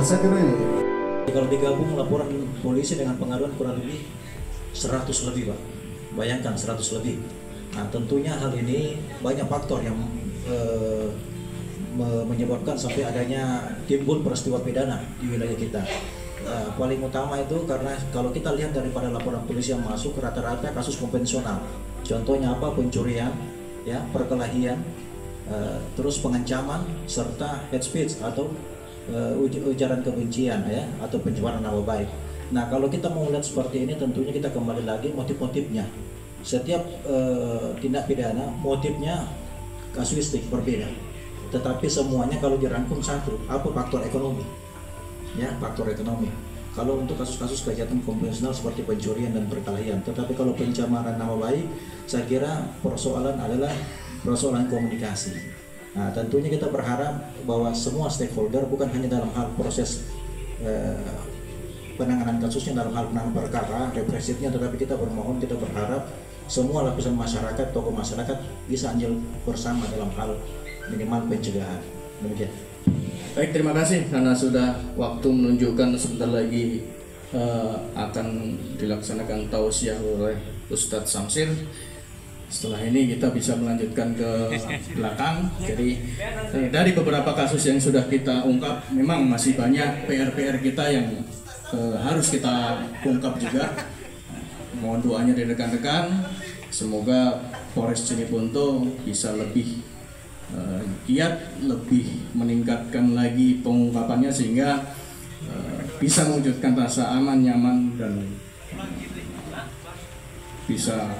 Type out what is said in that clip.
Saya kira ini. Kalau digabung laporan polisi dengan pengaduan kurang lebih 100 lebih, Pak. Bayangkan 100 lebih. Nah, tentunya hal ini banyak faktor yang menyebabkan sampai adanya timbul peristiwa pidana di wilayah kita. Paling utama itu karena kalau kita lihat daripada laporan polisi yang masuk rata-rata kasus konvensional. Contohnya apa? Pencurian, ya, perkelahian, terus pengancaman serta hate speech atau ujaran kebencian, ya, atau pencemaran nama baik. Nah, kalau kita mau lihat seperti ini, tentunya kita kembali lagi motif-motifnya. Setiap tindak pidana motifnya kasuistik berbeda, tetapi semuanya kalau dirangkum satu, apa? Faktor ekonomi, ya, faktor ekonomi. Kalau untuk kasus-kasus kejahatan konvensional seperti pencurian dan perkelahian, tetapi kalau pencemaran nama baik, saya kira persoalan adalah persoalan komunikasi. Nah, tentunya kita berharap bahwa semua stakeholder, bukan hanya dalam hal proses penanganan kasusnya, dalam hal penanganan perkara represifnya, tetapi kita bermohon, kita berharap semua lapisan masyarakat, tokoh masyarakat bisa andil bersama dalam hal minimal pencegahan. Demikian. Baik, terima kasih karena sudah waktu menunjukkan sebentar lagi akan dilaksanakan tausiah oleh Ustadz Samsir. Setelah ini kita bisa melanjutkan ke belakang. Jadi dari beberapa kasus yang sudah kita ungkap, memang masih banyak PR-PR kita yang harus kita ungkap juga. Mohon doanya dari rekan-rekan, semoga Polres Cilegonto bisa lebih giat, lebih meningkatkan lagi pengungkapannya sehingga bisa mewujudkan rasa aman, nyaman, dan bisa